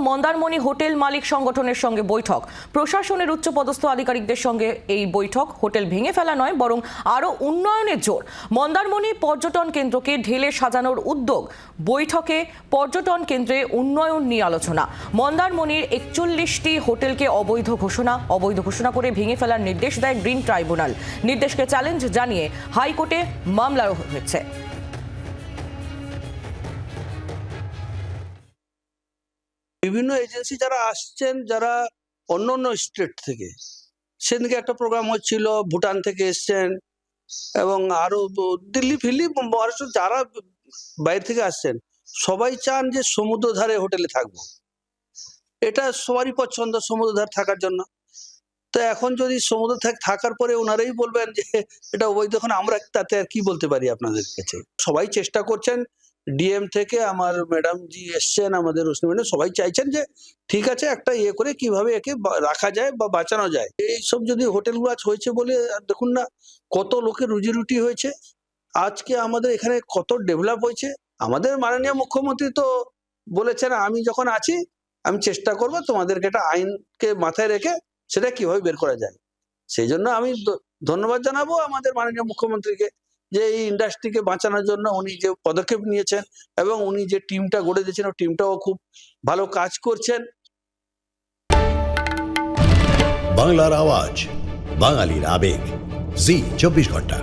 Mandarmani hotel মালিক সংগঠনের সঙ্গে বৈঠক। প্রশাসনের উচ্চপদস্থ আধিকারিকদের সঙ্গে এই বৈঠক। হোটেল ভেঙে ফেলা নয়, বরং আরও উন্নয়নের জোর। মন্দারমণি পর্যটন কেন্দ্রকে ঢেলে সাজানোর উদ্যোগ। বৈঠকে পর্যটন কেন্দ্রে উন্নয়ন নিয়ে আলোচনা। মন্দারমণির 41টি হোটেলকে অবৈধ ঘোষণা করে ভেঙে ফেলার নির্দেশ দেয় গ্রিন ট্রাইব্যুনাল। নির্দেশকে চ্যালেঞ্জ জানিয়ে হাইকোর্টে মামলা হয়েছে। বিভিন্ন এজেন্সি যারা আসছেন, যারা অন্য অন্য স্টেট থেকে, সেদিকে একটা প্রোগ্রাম হচ্ছিল, ভুটান থেকে এসছেন এবং আরো দিল্লি ফিল্লি মহারাষ্ট্র, যারা বাইরে থেকে আসছেন সবাই চান যে সমুদ্র ধারে হোটেলে থাকবো। এটা সবারই পছন্দ সমুদ্র ধারে থাকার জন্য। তো এখন যদি সমুদ্র থাকার পরে ওনারাই বলবেন যে এটা অবৈধ, এখন আমরা তাতে আর কি বলতে পারি আপনাদের কাছে? সবাই চেষ্টা করছেন, ডিএম থেকে আমার ম্যাডাম জি এসছেন, আমাদের ম্যাডাম সবাই চাইছেন যে ঠিক আছে একটা করে কিভাবে একে রাখা যায় বা বাঁচানো যায়। এইসব যদি হোটেলগুলো আজ হয়েছে বলে দেখুন না কত লোকের রুজি রুটি হয়েছে, আজকে আমাদের এখানে কত ডেভেলপ হয়েছে। আমাদের মাননীয় মুখ্যমন্ত্রী তো বলেছেন আমি যখন আছি আমি চেষ্টা করব তোমাদেরকে একটা আইনকে মাথায় রেখে সেটা কিভাবে বের করা যায়। সেই জন্য আমি ধন্যবাদ জানাবো আমাদের মাননীয় মুখ্যমন্ত্রীকে যে এই ইন্ডাস্ট্রিকে বাঁচানোর জন্য উনি যে পদক্ষেপ নিয়েছেন এবং উনি যে টিমটা গড়ে দিয়েছেন ওই টিমটাও খুব ভালো কাজ করছেন। বাংলার আওয়াজ, বাঙালির আবেগ, জি 24 ঘন্টা।